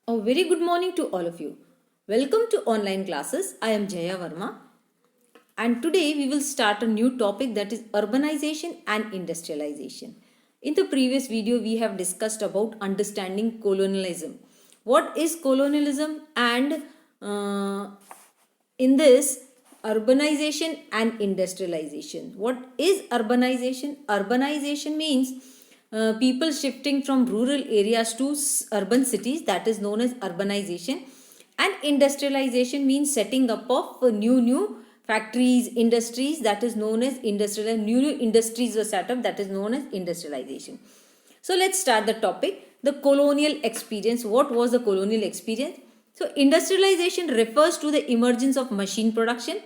A very good morning to all of you. Welcome to online classes. I am Jaya Verma, and today we will start a new topic, that is urbanization and industrialization. In the previous video we have discussed about understanding colonialism. What is colonialism? And uh, in this, urbanization and industrialization. What is urbanization? Urbanization means people shifting from rural areas to urban cities, that is known as urbanization. And industrialization means setting up of new factories, industries, that is known as industrial. New industries were set up, that is known as industrialization. So let's start the topic, the colonial experience. What was the colonial experience? So industrialization refers to the emergence of machine production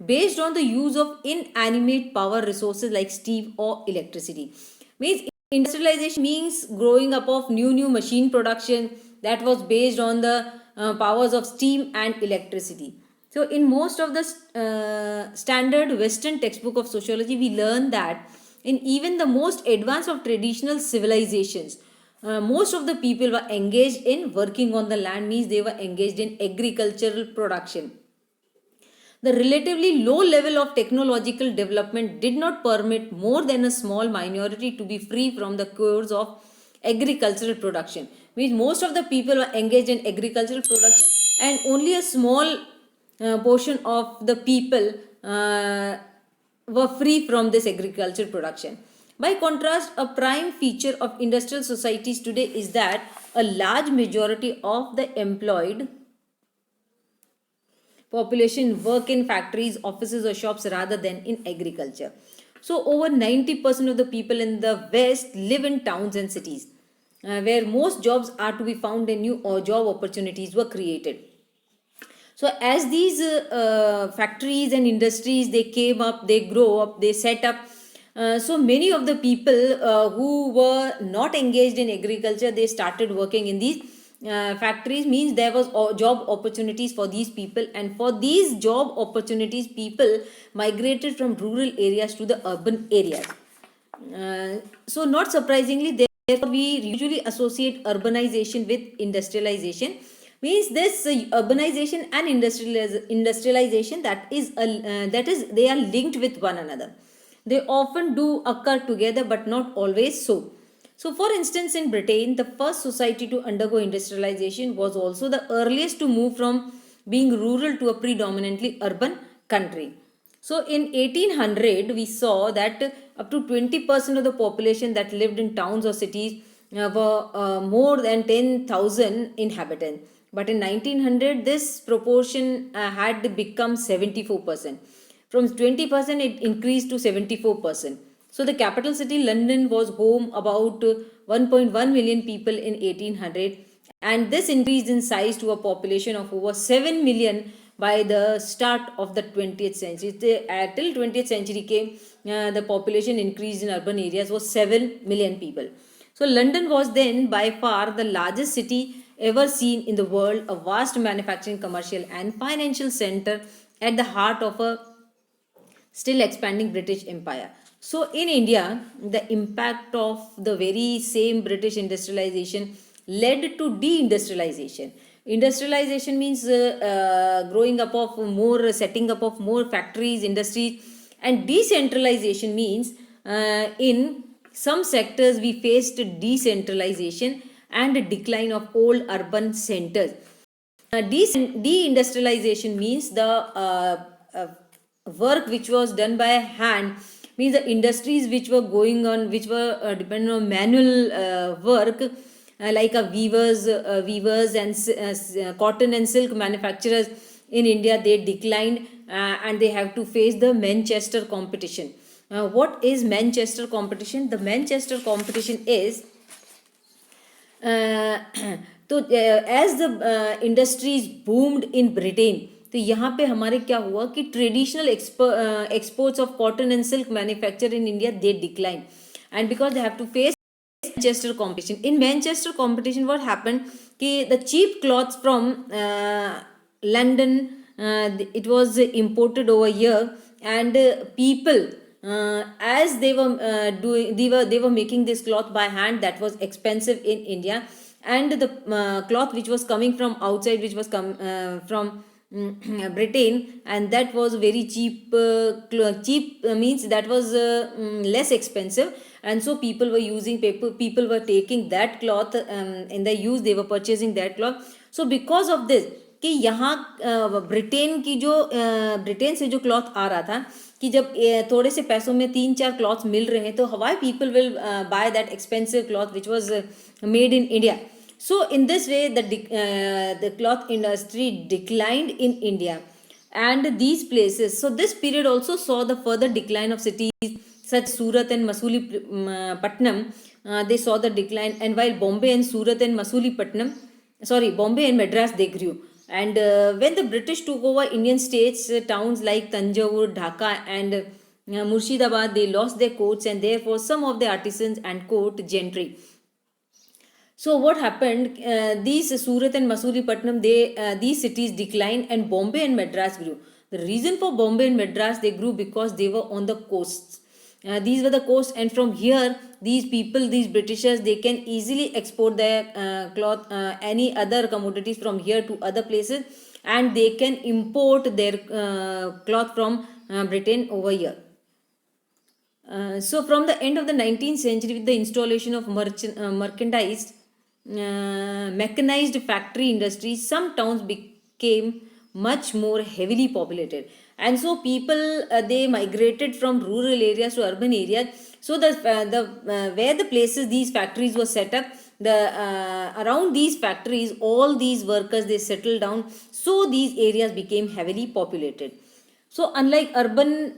based on the use of inanimate power resources like steam or electricity. Means industrialization means growing up of new machine production that was based on the powers of steam and electricity. So in most of the standard western textbook of sociology, we learn that in even the most advanced of traditional civilizations, most of the people were engaged in working on the land, means they were engaged in agricultural production. The relatively low level of technological development did not permit more than a small minority to be free from the chores of agricultural production. Means most of the people were engaged in agricultural production, and only a small portion of the people were free from this agricultural production. By contrast, a prime feature of industrial societies today is that a large majority of the employed population work in factories, offices, or shops rather than in agriculture. So, over 90% of the people in the West live in towns and cities, where most jobs are to be found and new job opportunities were created. So as these factories and industries, they came up, they grow up, they set up, so many of the people who were not engaged in agriculture, they started working in these factories. Means there was job opportunities for these people, and for these job opportunities people migrated from rural areas to the urban areas. So not surprisingly, therefore we usually associate urbanization with industrialization. Means this urbanization and industrialization, that is they are linked with one another. They often do occur together, but not always so. So for instance, in Britain, the first society to undergo industrialization was also the earliest to move from being rural to a predominantly urban country. So in 1800, we saw that up to 20% of the population that lived in towns or cities were more than 10,000 inhabitants. But in 1900, this proportion had become 74%. From 20%, it increased to 74%. So the capital city, London, was home about 1.1 million people in 1800, and this increased in size to a population of over 7 million by the start of the 20th century. Till 20th century came, the population increase in urban areas was 7 million people. So London was then by far the largest city ever seen in the world, a vast manufacturing, commercial and financial center at the heart of a still expanding British Empire. So in India, the impact of the very same British industrialization led to deindustrialization. Industrialization means growing up of more, setting up of more factories, industries, and decentralization means in some sectors we faced decentralization and a decline of old urban centers. Deindustrialization means the work which was done by hand, means the industries which were going on, which were dependent on manual work, like a weavers and cotton and silk manufacturers in India, they declined, and they have to face the Manchester competition. What is Manchester competition? The Manchester competition is तो as the industries boomed in Britain, तो यहाँ पे हमारे क्या हुआ कि traditional exports of cotton and silk manufacture in India they decline, and because they have to face Manchester competition. In Manchester competition, what happened? कि the cheap cloths from London, it was imported over here, and people, as they were doing, they were making this cloth by hand that was expensive in India, and the cloth which was coming from outside, which was from Britain, and that was very cheap. Cheap means that was less expensive, and so people were using paper. People were taking that cloth in the use. They were purchasing that cloth. So because of this, कि यहाँ Britain की जो Britain से जो cloth आ रहा था, कि जब थोड़े से पैसों में 3-4 क्लॉथ्स मिल रहे हैं, तो हवाई people will by that expensive cloth which was made in India. So in this way, the cloth industry declined in India, and these places. So this period also saw the further decline of cities such Surat and Patnam. They saw the decline, and while Bombay and Surat and Bombay and Madras, they grew. And when the British took over Indian states, towns like Tanjore, Dhaka, and Murshidabad, they lost their courts, and therefore some of the artisans and court gentry. So what happened? These Surat and Masulipatam, these cities declined, and Bombay and Madras grew. The reason for Bombay and Madras, they grew because they were on the coasts. These were the coasts, and from here, these people, these Britishers, they can easily export their cloth, any other commodities from here to other places, and they can import their cloth from Britain over here. So from the end of the 19th century, with the installation of mechanized factory industries, some towns became much more heavily populated, and so people they migrated from rural areas to urban areas. So the where the places these factories were set up, the around these factories, all these workers, they settled down, so these areas became heavily populated. So unlike urban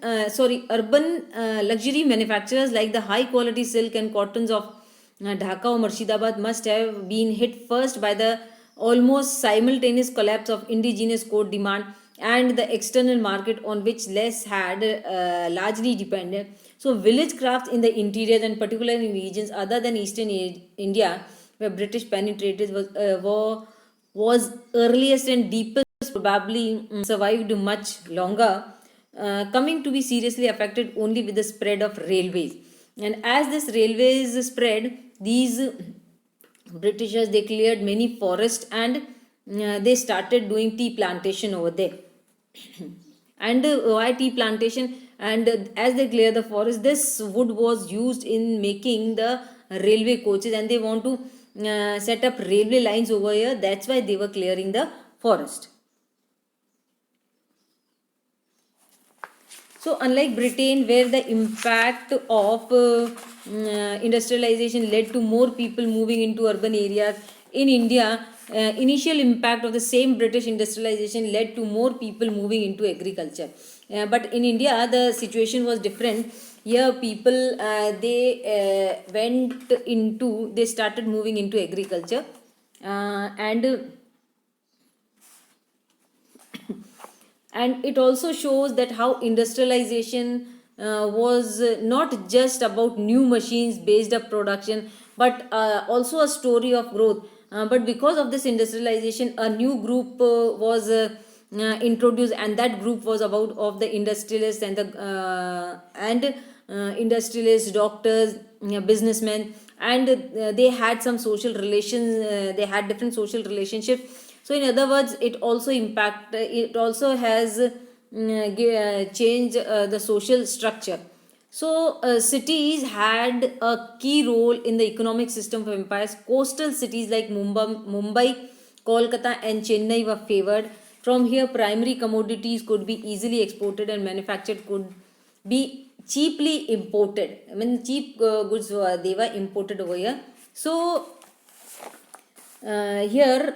luxury manufacturers, like the high quality silk and cottons of Dhaka or Murshidabad, must have been hit first by the almost simultaneous collapse of indigenous coat demand and the external market on which less had largely depended. So village crafts in the interior, and particularly in regions other than eastern India, where British penetrated, was earliest and deepest, probably survived much longer, coming to be seriously affected only with the spread of railways. And as this railways spread, these Britishers, they cleared many forests, and they started doing tea plantation over there. And why tea plantation? And as they clear the forest, this wood was used in making the railway coaches, and they want to set up railway lines over here. That's why they were clearing the forest. So unlike Britain, where the impact of industrialization led to more people moving into urban areas, in India, initial impact of the same British industrialization led to more people moving into agriculture. But in India, the situation was different. Here, people they started moving into agriculture, and it also shows that how industrialization was not just about new machines based up production, but also a story of growth. But because of this industrialization, a new group was introduced, and that group was about of the industrialists and industrialists, doctors, businessmen, and they had some social relations. They had different social relationships. So in other words, it also has changed the social structure. So cities had a key role in the economic system of empires. Coastal cities like Mumbai, Kolkata, and Chennai were favored. From here, primary commodities could be easily exported, and manufactured could be cheaply imported. I mean, cheap goods they were imported over here. So here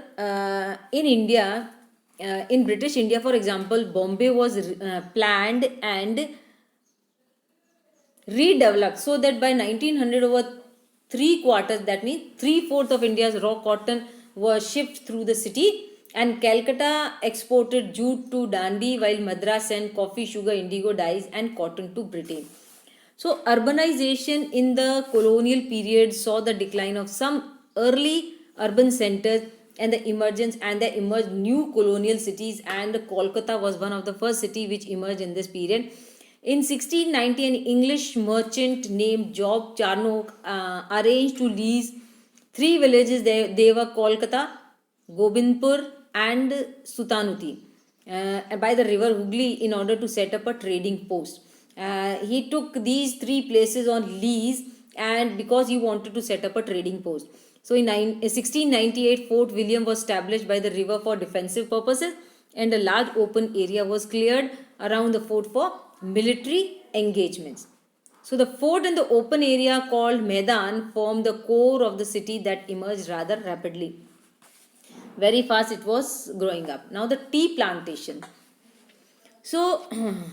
in India, in British India, for example, Bombay was planned and redeveloped, so that by 1900, over three quarters, that means 3/4 of India's raw cotton was shipped through the city, and Calcutta exported jute to Dandi, while Madras sent coffee, sugar, indigo dyes, and cotton to Britain. So urbanization in the colonial period saw the decline of some early urban centers and the emerged new colonial cities, and Kolkata was one of the first city which emerged in this period. In 1690, an English merchant named Job Charnock arranged to lease Three villages they were Kolkata, Gobindpur, and Sutanuti by the river Hooghly in order to set up a trading post. He took these three places on lease, and because he wanted to set up a trading post. So in 1698, Fort William was established by the river for defensive purposes, and a large open area was cleared around the fort for military engagements. So the fort and the open area called Maidan formed the core of the city that emerged rather rapidly. Very fast it was growing up. Now the tea plantation. So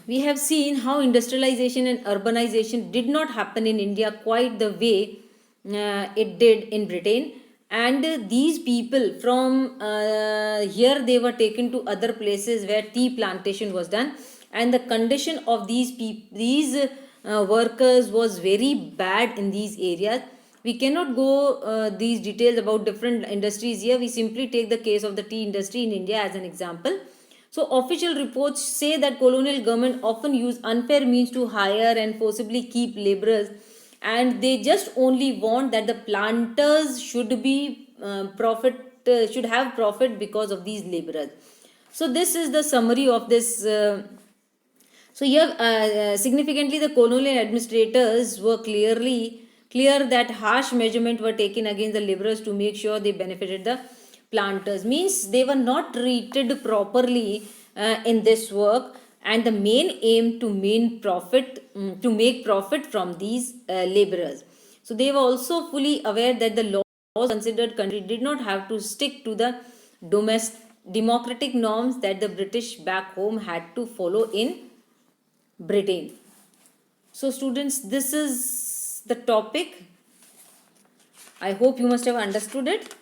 we have seen how industrialization and urbanization did not happen in India quite the way it did in Britain. And these people from here they were taken to other places where tea plantation was done, and the condition of these workers was very bad in these areas. We cannot go these details about different industries here. We simply take the case of the tea industry in India as an example. So official reports say that colonial government often use unfair means to hire and forcibly keep laborers, and they just only want that the planters should be should have profit because of these laborers. So this is the summary of this. So here, significantly, the colonial administrators were clear that harsh measurements were taken against the laborers to make sure they benefited the planters. Means they were not treated properly in this work, and the main aim to to make profit from these laborers. So they were also fully aware that the laws considered country did not have to stick to the democratic norms that the British back home had to follow in Britain. So students, this is the topic. I hope you must have understood it.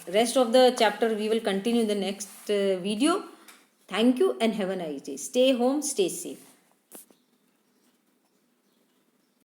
Rest of the chapter we will continue in the next video. Thank you and have a nice day. Stay home, stay safe.